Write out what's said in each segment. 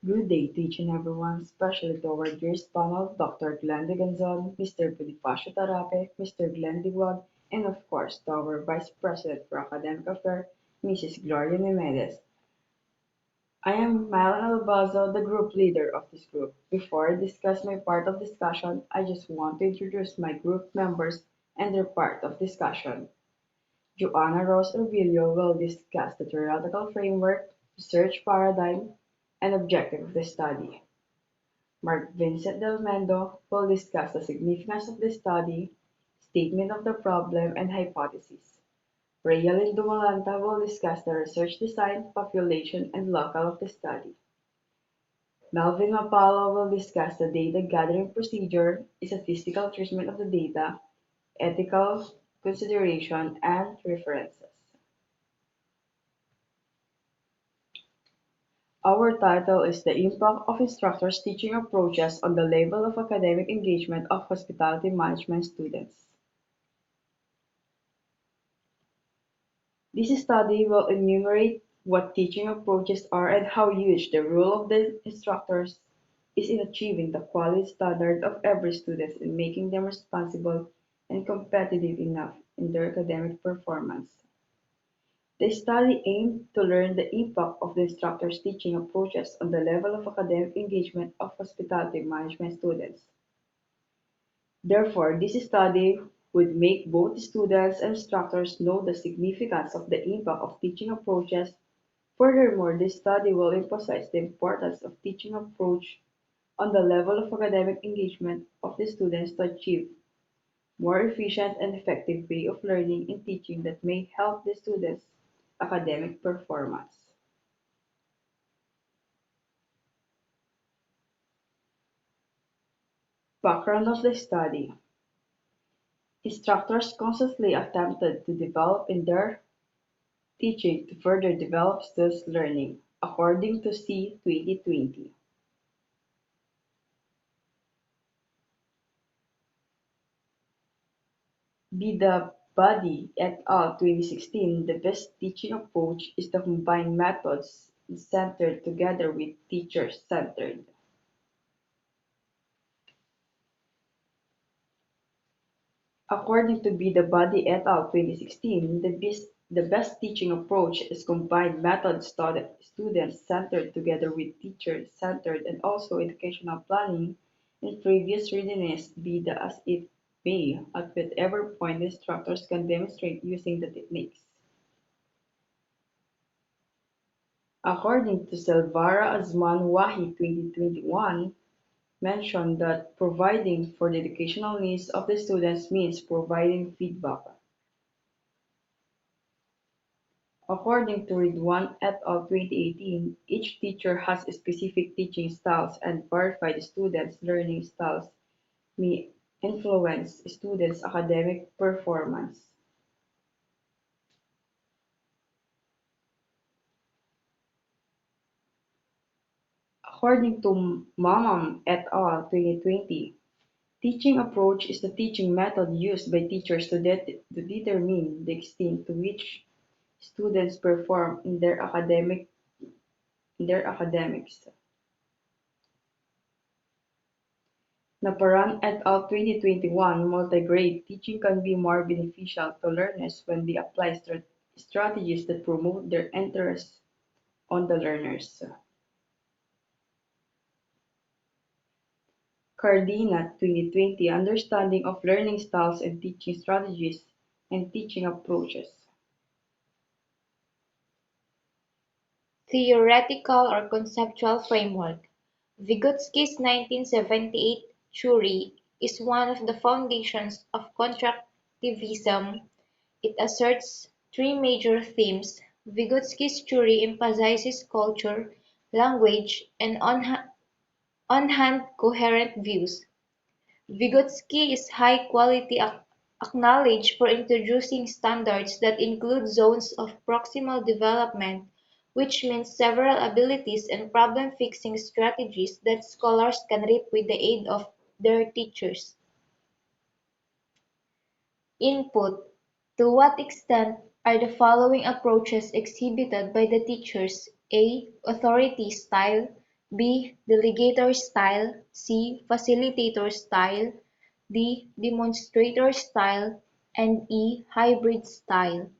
Good day to each and everyone, especially to our dearest panel, Dr. Glenn Gonzon, Mr. Bonifacio Tarape, Mr. Glenn Diwag, and of course to our Vice President for Academic Affairs, Mrs. Gloria Nemedes. I am Mylan Albazo, the group leader of this group. Before I discuss my part of discussion, I just want to introduce my group members and their part of discussion. Joanna Rose Urbillo will discuss the theoretical framework, research paradigm, and objective of the study. Mark Vincent Del Mendo will discuss the significance of the study, statement of the problem, and hypothesis. Rayalyn Dumalanta will discuss the research design, population, and local of the study. Melvin Mapalo will discuss the data gathering procedure, statistical treatment of the data, ethical consideration, and references. Our title is The Impact of Instructors' Teaching Approaches on the Level of Academic Engagement of Hospitality Management Students. This study will enumerate what teaching approaches are and how huge the role of the instructors is in achieving the quality standard of every student and making them responsible and competitive enough in their academic performance. The study aimed to learn the impact of the instructor's teaching approaches on the level of academic engagement of hospitality management students. Therefore, this study would make both students and instructors know the significance of the impact of teaching approaches. Furthermore, this study will emphasize the importance of teaching approach on the level of academic engagement of the students to achieve more efficient and effective way of learning and teaching that may help the students' academic performance. Background of the study. Instructors constantly attempted to develop in their teaching to further develop students' learning, according to C 2020. Bidabadi et al. 2016, the best teaching approach is to combine methods centered together with teacher-centered. According to Bidabadi et al. 2016, the best teaching approach is combined methods student-centered together with teacher-centered and also educational planning in previous readiness be the as it may, at whatever point instructors can demonstrate using the techniques. According to Selvara Azman Wahi 2021, mentioned that providing for the educational needs of the students means providing feedback. According to Ridwan et al. 2018, each teacher has specific teaching styles and verified students' learning styles may influence students' academic performance. According to Mamam et al. 2020, teaching approach is the teaching method used by teachers to determine the extent to which students perform in their academics. Naparan et al. 2021, multi-grade teaching can be more beneficial to learners when they apply strategies that promote their interest on the learners. Cardina 2020, Understanding of Learning Styles and Teaching Strategies and Teaching Approaches. Theoretical or conceptual framework. Vygotsky's 1978 theory is one of the foundations of constructivism. It asserts three major themes. Vygotsky's theory emphasizes culture, language, and on-hand coherent views. Vygotsky is high-quality acknowledged for introducing standards that include zones of proximal development, which means several abilities and problem-fixing strategies that scholars can reap with the aid of their teachers. Input: To what extent are the following approaches exhibited by the teachers: A. Authority style. B. Delegator style, C. Facilitator style, D. Demonstrator style, and E. Hybrid style.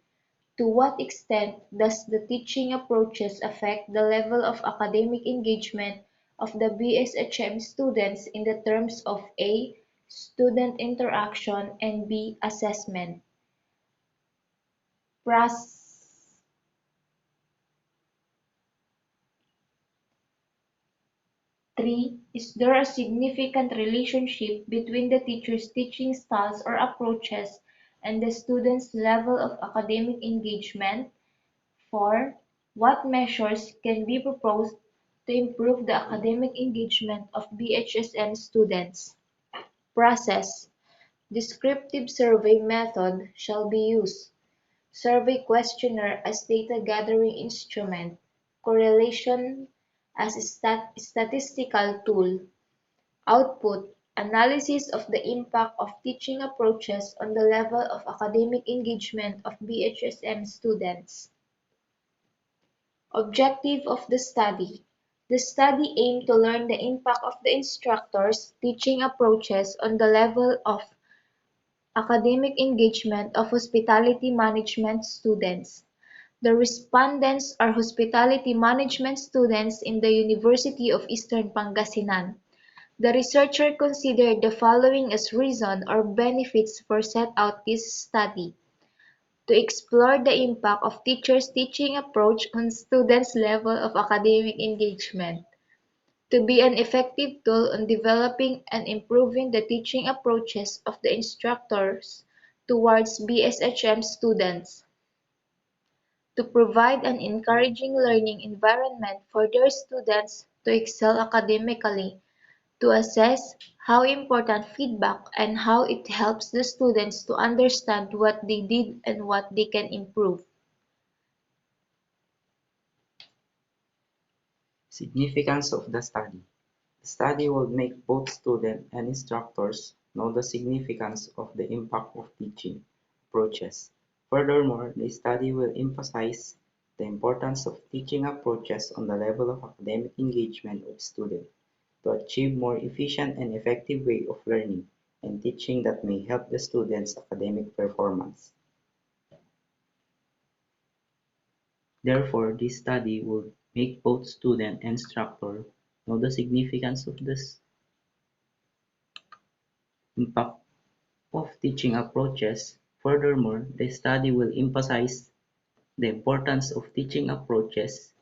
To what extent does the teaching approaches affect the level of academic engagement of the BSHM students in the terms of A. Student interaction and B. Assessment? Pras 3. Is there a significant relationship between the teacher's teaching styles or approaches and the student's level of academic engagement? 4. What measures can be proposed to improve the academic engagement of BHSM students? Process: Descriptive survey method shall be used. Survey questionnaire as data gathering instrument. Correlation as statistical tool. Output: analysis of the impact of teaching approaches on the level of academic engagement of BHSM students. Objective of the study: the study aimed to learn the impact of the instructor's teaching approaches on the level of academic engagement of hospitality management students. The respondents are hospitality management students in the University of Eastern Pangasinan. The researcher considered the following as reason or benefits for set out this study: to explore the impact of teachers' teaching approach on students' level of academic engagement, to be an effective tool on developing and improving the teaching approaches of the instructors towards BSHM students, to provide an encouraging learning environment for their students to excel academically, to assess how important feedback and how it helps the students to understand what they did and what they can improve. Significance of the study. The study will make both students and instructors know the significance of the impact of teaching approaches. Furthermore, the study will emphasize the importance of teaching approaches on the level of academic engagement of students to achieve more efficient and effective way of learning and teaching that may help the students' academic performance. Therefore, this study will make both student and instructor know the significance of the impact of teaching approaches. Furthermore, the study will emphasize the importance of teaching approaches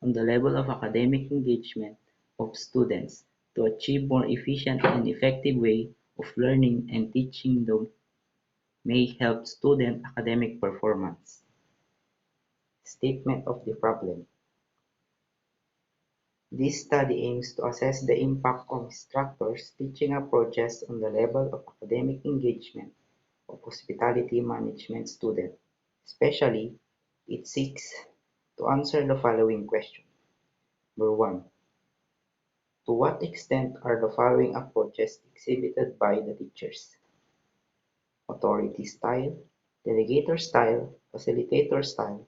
on the level of academic engagement of students to achieve more efficient and effective way of learning and teaching that may help student academic performance. Statement of the problem. This study aims to assess the impact of instructors' teaching approaches on the level of academic engagement of hospitality management students. Especially, it seeks to answer the following question. Number 1. To what extent are the following approaches exhibited by the teachers? Authority style, delegator style, facilitator style,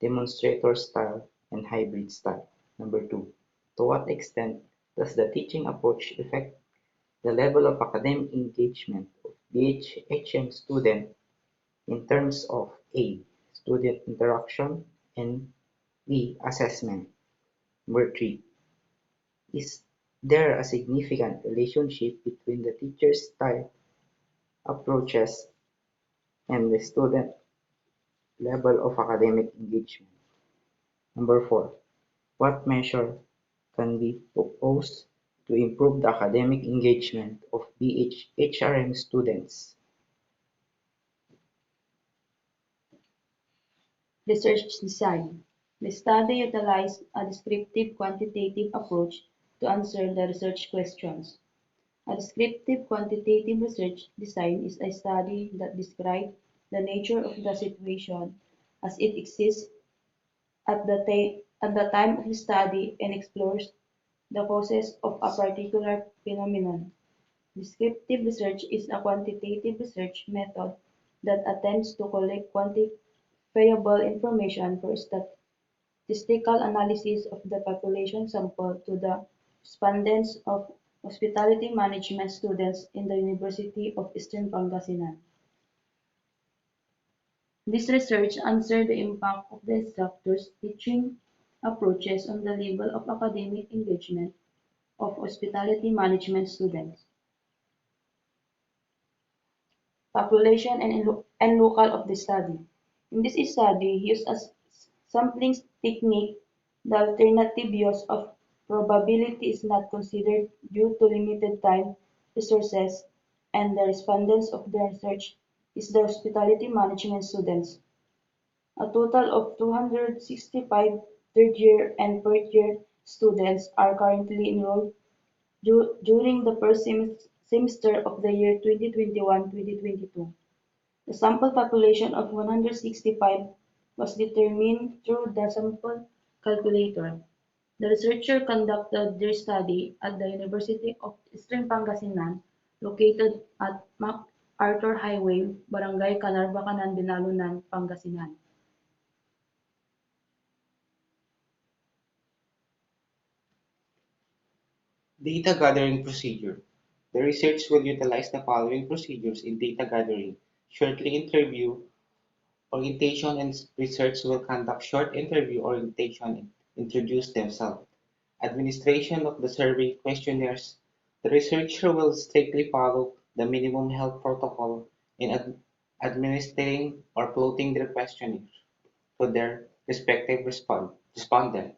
demonstrator style, and hybrid style. Number 2. To what extent does the teaching approach affect the level of academic engagement of BHHM students in terms of A. Student interaction and B. Assessment. Number 3. Is there a significant relationship between the teacher's style approaches and the student level of academic engagement? Number 4. What measure can be proposed to improve the academic engagement of BHRM students? Research design. The study utilized a descriptive quantitative approach to answer the research questions. A descriptive quantitative research design is a study that describes the nature of the situation as it exists at the time of the study and explores the causes of a particular phenomenon. Descriptive research is a quantitative research method that attempts to collect quantifiable information statistical analysis of the population sample to the respondents of hospitality management students in the University of Eastern Pangasinan. This research answered the impact of the instructor's teaching approaches on the level of academic engagement of hospitality management students, population and local of the study. In this study, used as sampling technique, the alternative use of probability is not considered due to limited time, resources, and the respondents of the research is the hospitality management students. A total of 265 third-year and fourth-year students are currently enrolled during the first semester of the year 2021-2022. The sample population of 165 was determined through the sample calculator. The researcher conducted their study at the University of Eastern Pangasinan, located at MacArthur Highway, Barangay Canarbacanan, Binalunan, Pangasinan. Data gathering procedure. The research will utilize the following procedures in data gathering: shortly interview, orientation, and research will conduct short interview orientation and introduce themselves. Administration of the survey questionnaires. The researcher will strictly follow the minimum health protocol in administering or plotting their questionnaire to their respective respondent.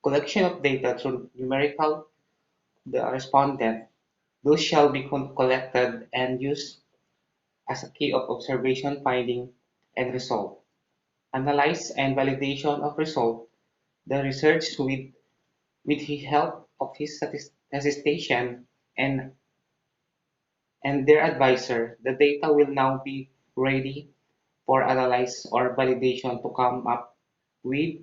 Collection of data through numerical the respondent. Those shall be collected and used as a key of observation, finding, and result. Analyze and validation of result. The research with the help of his statistician and their advisor, the data will now be ready for analysis or validation to come up with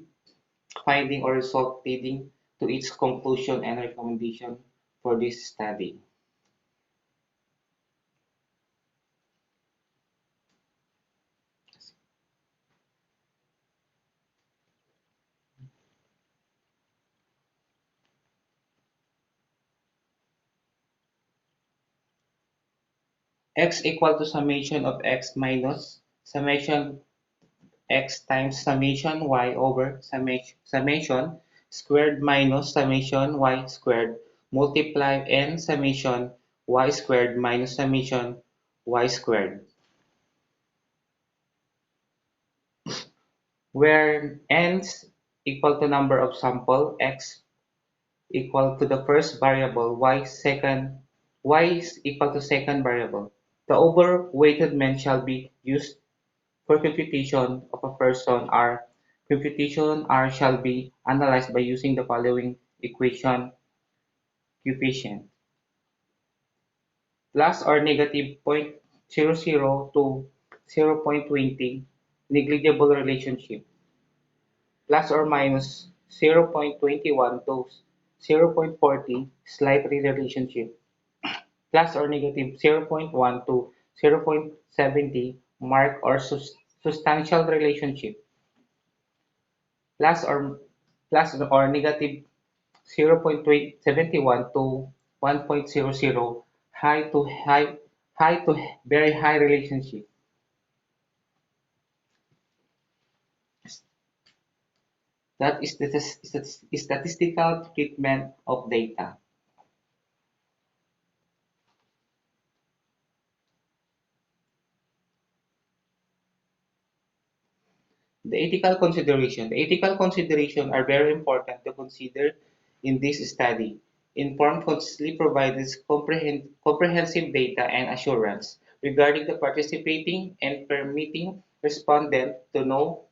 finding or result leading to its conclusion and recommendation for this study. X equal to summation of x minus summation x times summation y over summation squared minus summation y squared multiply n summation y squared minus summation y squared, where n's equal to number of sample, x equal to the first variable, y is equal to second variable. The overweighted men shall be used for computation of a person R. Computation R shall be analyzed by using the following equation coefficient: plus or negative 0.00 to 0.20 negligible relationship, plus or minus 0.21 to 0.40 slightly relationship, plus or negative 0.1 to 0.70 marked or substantial relationship, plus or negative 0.71 to 1.00 high to very high relationship. That is the statistical treatment of data. The ethical consideration. The ethical considerations are very important to consider in this study. Informed consciously provides comprehensive data and assurance regarding the participating and permitting respondent to know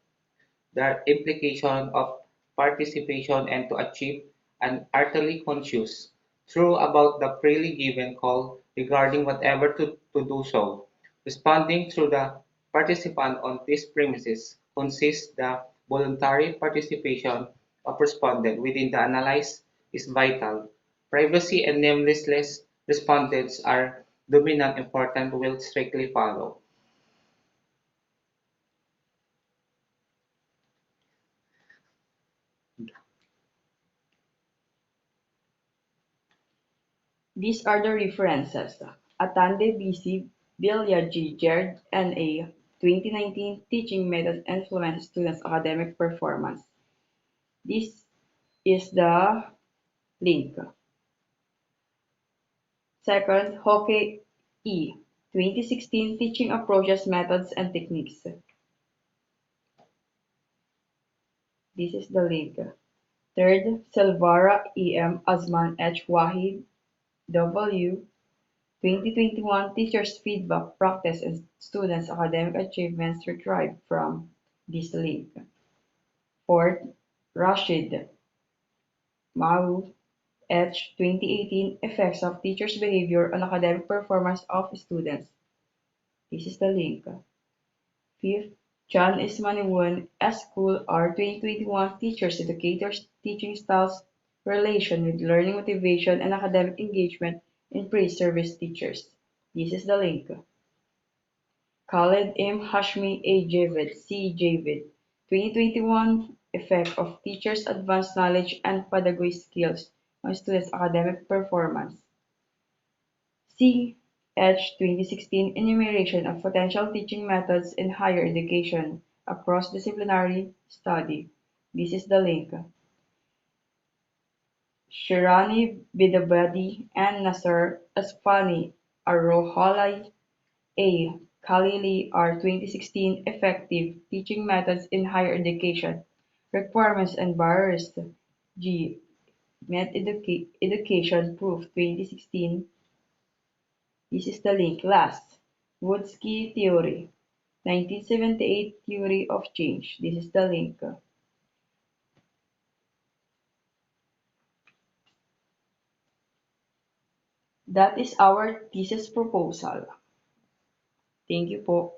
the implication of participation and to achieve an utterly conscious, true about the freely given call regarding whatever to do so. Responding through the participant on these premises consists the voluntary participation of respondent within the analysis is vital. Privacy and nameless respondents are dominant important will strictly follow. These are the references: Atande B.C. Bilyagi Jared N.A. 2019 Teaching Methods Influence Students' Academic Performance. This is the link. Second, Hoke E. 2016 Teaching Approaches, Methods, and Techniques. This is the link. Third, Selvara E.M. Azman H. Wahid W. 2021 Teachers' Feedback, Practice, and Students' Academic Achievements retrieved from this link. Fourth, Rashid Mau H. 2018 Effects of Teachers' Behavior on Academic Performance of Students. This is the link. Fifth, Chan Ismaniwon S. School R. 2021 Teachers, Educators, Teaching Styles, Relation with Learning Motivation and Academic Engagement in Pre-Service Teachers. This is the link. Khaled M. Hashmi A. Javid C. Javid 2021 Effect of Teachers' Advanced Knowledge and Pedagogy Skills on Students' Academic Performance. C. H. 2016 Enumeration of Potential Teaching Methods in Higher Education, a Cross-Disciplinary Study. This is the link. Shirani Bidabadi and Nasser Asfani Arohalai A. Khalili R. 2016 Effective Teaching Methods in Higher Education, Requirements and Barriers. G. Education Proof 2016. This is the link. Last, Woodsky Theory, 1978 Theory of Change. This is the link. That is our thesis proposal. Thank you po.